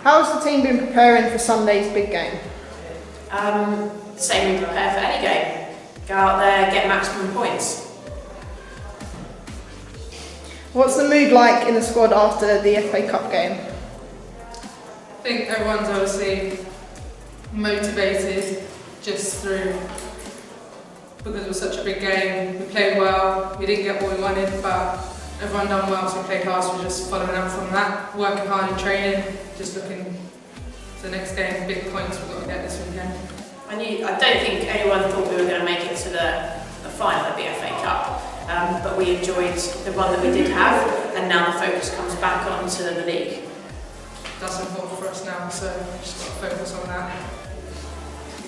How has the team been preparing for Sunday's big game? Same we prepare for any game. Go out there, get maximum points. What's the mood like in the squad after the FA Cup game? I think everyone's obviously motivated just through because it was such a big game. We played well, we didn't get what we wanted, but everyone done well, so we played hard, so we're just following up from that, working hard in training, just looking to the next game, big points we've got to get this weekend. I don't think anyone thought we were going to make it to the final of the FA Cup, but we enjoyed the one that we did have, and now the focus comes back onto the league. That's important for us now, so just got to focus on that.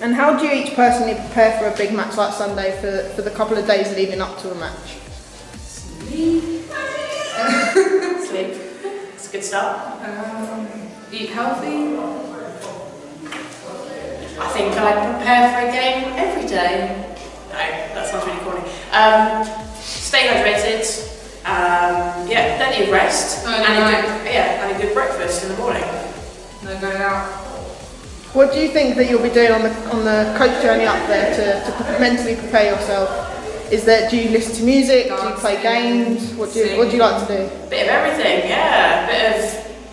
And how do you each personally prepare for a big match like Sunday for the couple of days leading up to a match? Sleep. Sleep. It's a good start. Eat healthy. I think I prepare for a game every day. No, that sounds really corny. Stay hydrated. Plenty of rest. And a good breakfast in the morning. No going out. What do you think that you'll be doing on the coach journey up there to mentally prepare yourself? Do you listen to music? Do you play games? What do you like to do? Bit of everything, yeah.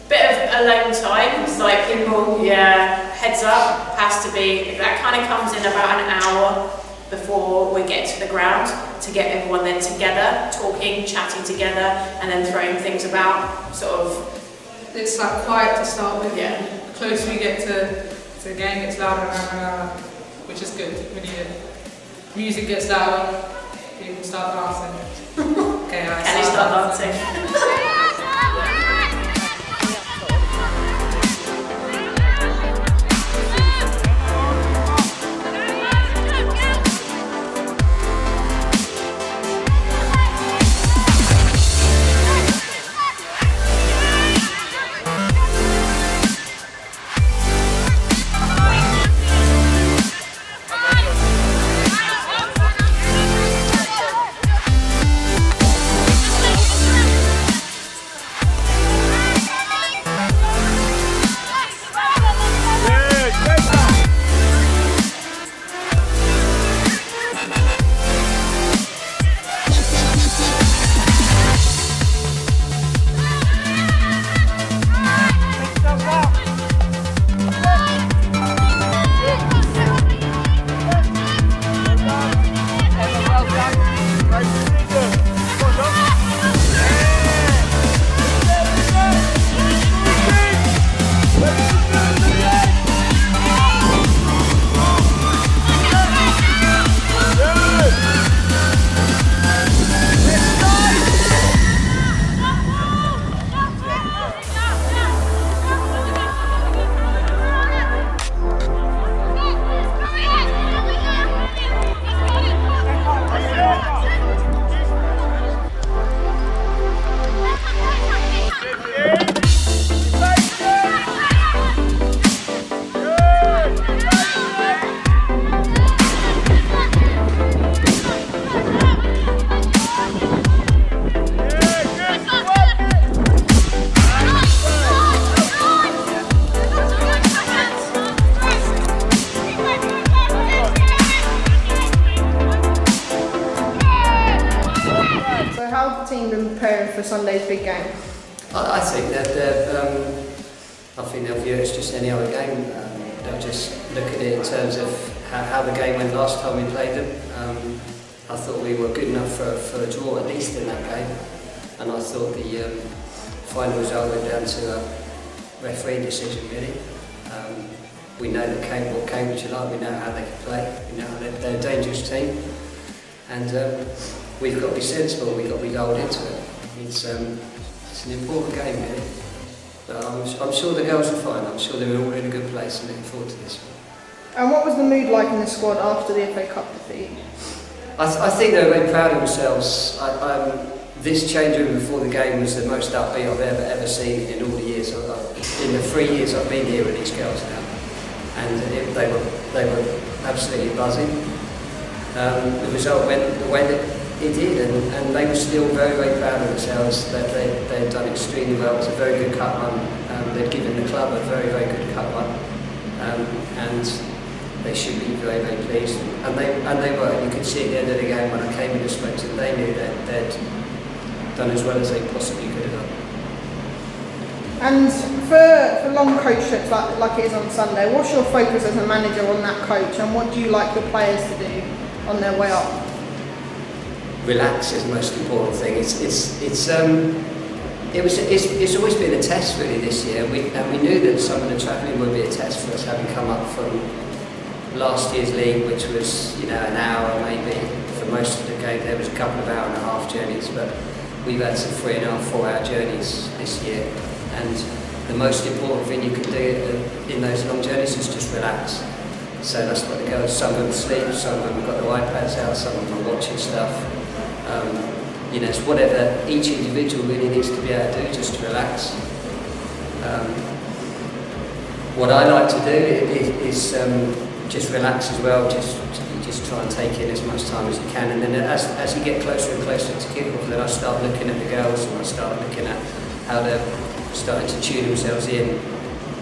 Bit of alone time. Like people, heads up has to be. That kind of comes in about an hour before we get to the ground to get everyone then together, talking, chatting together, and then throwing things about. Sort of. It's like quiet to start with. Yeah. The closer we get to the game, gets louder and louder, which is good. We need it. Music gets louder. People start dancing. Okay, Can you start dancing? How have the team been preparing for Sunday's big game? I think that they'll view it as just any other game. They'll just look at it in terms of how the game went last time we played them. I thought we were good enough for a draw, at least in that game, and I thought the final result went down to a referee decision, really. We know what Cambridge are like, we know how they can play, we know they're a dangerous team, and we've got to be sensible, we've got to be goaled into it. It's an important game, really. But I'm sure the girls are fine, I'm sure they're all in a good place and looking forward to this one. And what was the mood like in the squad after the FA Cup defeat? I think they were very proud of themselves. This change room before the game was the most upbeat I've ever seen in all the years. In the 3 years I've been here with these girls now, and they were absolutely buzzing. The result went the way that it did, and they were still very, very proud of themselves. That they had done extremely well. It was a very good cup run. they've given the club a very, very good cup run, and they should be very, very pleased. And they were. You could see at the end of the game when I came in and spoke to them, they knew that they'd done as well as they possibly could have done. And for long coach trips like it is on Sunday, what's your focus as a manager on that coach, and what do you like your players to do on their way up? Relax is the most important thing. It's always been a test really this year, and we knew that some of the travelling would be a test for us, having come up from last year's league, which was an hour maybe for most of the game. There was a couple of hour and a half journeys, but we've had some 3.5, 4 hour journeys this year. And the most important thing you can do in those long journeys is just relax. So that's what the girls, some of them sleep, some of them have got their iPads out, some of them are watching stuff. It's whatever each individual really needs to be able to do, just to relax. What I like to do is just relax as well, just try and take in as much time as you can. And then as you get closer and closer to kickoff, then I start looking at the girls and I start looking at how they're starting to tune themselves in.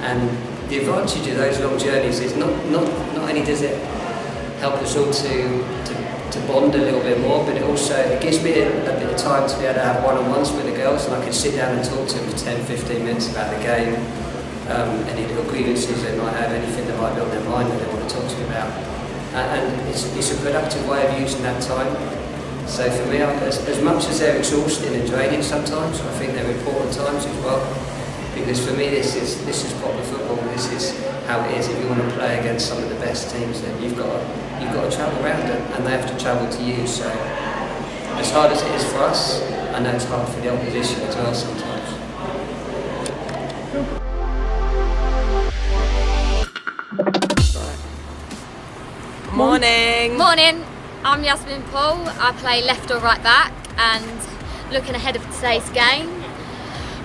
And the advantage of those long journeys is not only does it help us all to bond a little bit more, but it gives me a bit of time to be able to have one-on-ones with the girls, and I can sit down and talk to them for 10-15 minutes about the game, any little grievances they might have, anything that might be on their mind that they want to talk to me about. And it's a productive way of using that time. So for me, as much as they're exhausting and draining sometimes, I think they're important times as well. Because for me, this is proper football. This is how it is. If you want to play against some of the best teams, then you've got to travel around them, and they have to travel to you. So as hard as it is for us, I know it's hard for the opposition as well sometimes. Morning. Morning. I'm Yasmin Paul. I play left or right back, and looking ahead of today's game.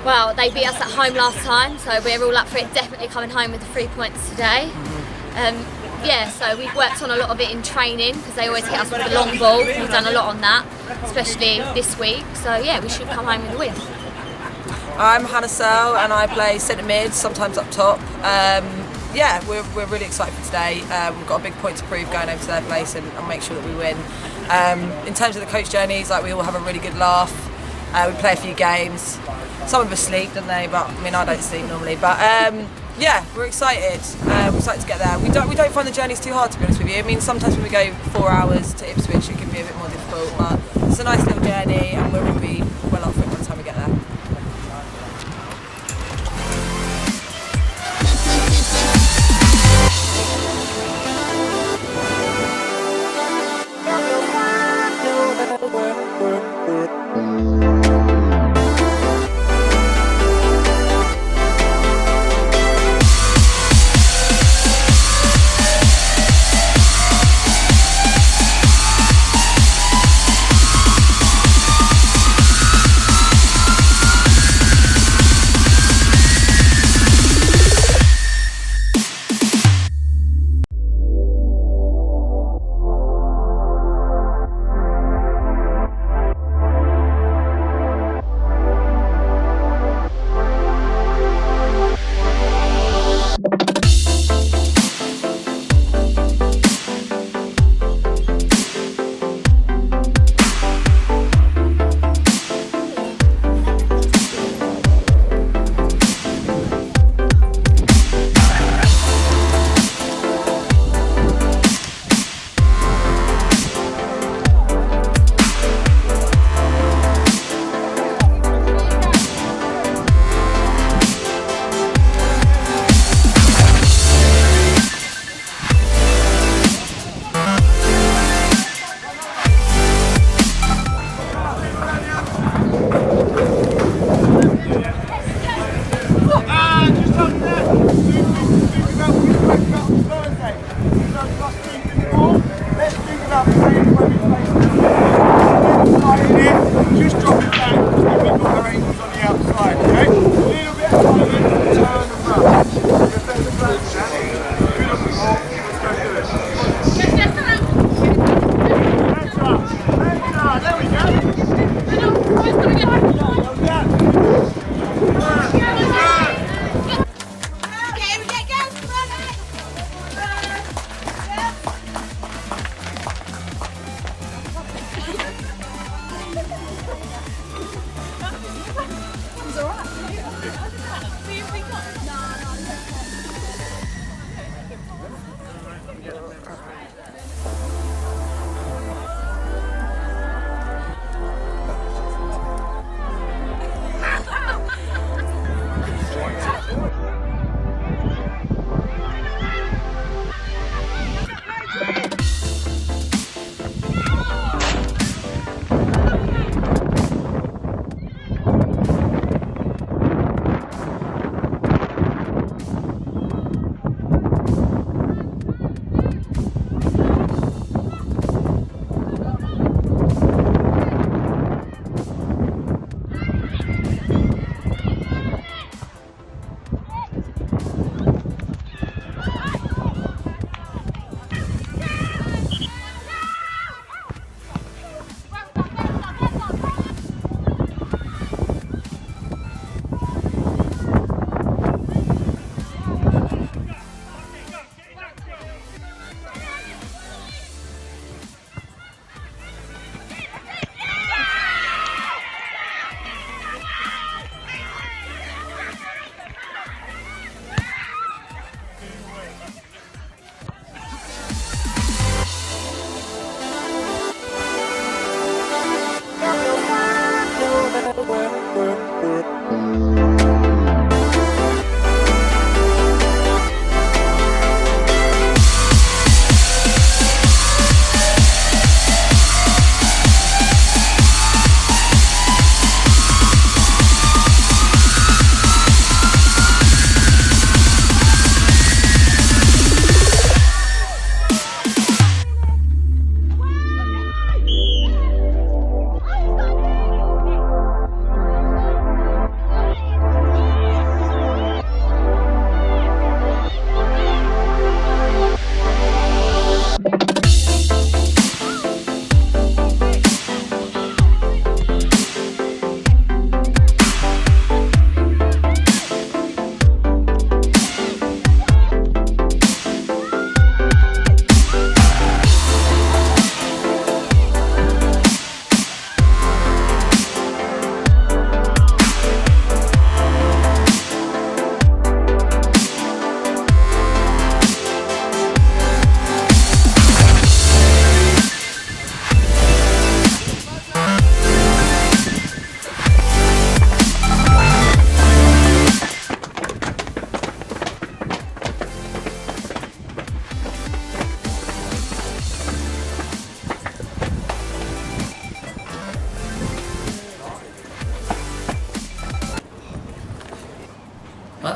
Well, they beat us at home last time, so we're all up for it. Definitely coming home with the 3 points today. So we've worked on a lot of it in training because they always hit us with the long ball. We've done a lot on that, especially this week. So yeah, we should come home with a win. I'm Hannah Searle and I play centre mid, sometimes up top. We're really excited for today. We've got a big point to prove going over to their place and make sure that we win. In terms of the coach journeys, we all have a really good laugh. We play a few games. Some of us sleep, don't they? But I don't sleep normally. But we're excited. We're excited to get there. We don't find the journeys too hard, to be honest with you. Sometimes when we go 4 hours to Ipswich, it can be a bit more difficult. But it's a nice little journey, and we'll be well up for it by the time we get there.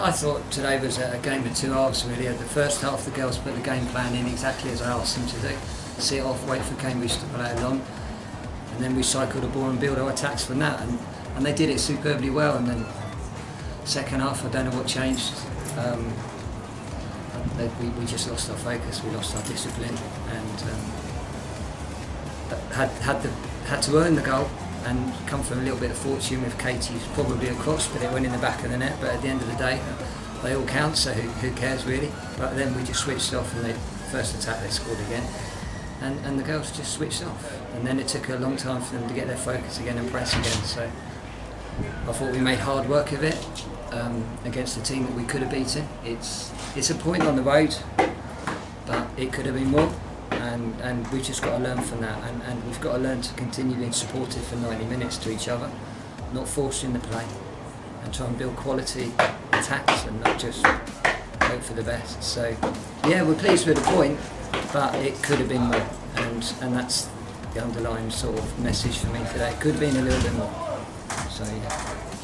I thought today was a game of two halves really. At the first half the girls put the game plan in exactly as I asked them to do. Sit off, wait for Cambridge to play along, and then we cycled the ball and build our attacks from that, and they did it superbly well. And then second half I don't know what changed. We just lost our focus, we lost our discipline, and had to earn the goal and come from a little bit of fortune with Katie's probably a cross, but it went in the back of the net. But at the end of the day, they all count, so who cares really? But then we just switched off, and the first attack they scored again, and the girls just switched off. And then it took a long time for them to get their focus again and press again. So I thought we made hard work of it against a team that we could have beaten. It's a point on the road, but it could have been more. And we've just got to learn from that, and we've got to learn to continue being supportive for 90 minutes to each other, not forcing the play, and try and build quality attacks and not just hope for the best. So yeah, we're pleased with the point, but it could have been more, and that's the underlying sort of message for me today. It could have been a little bit more. So yeah.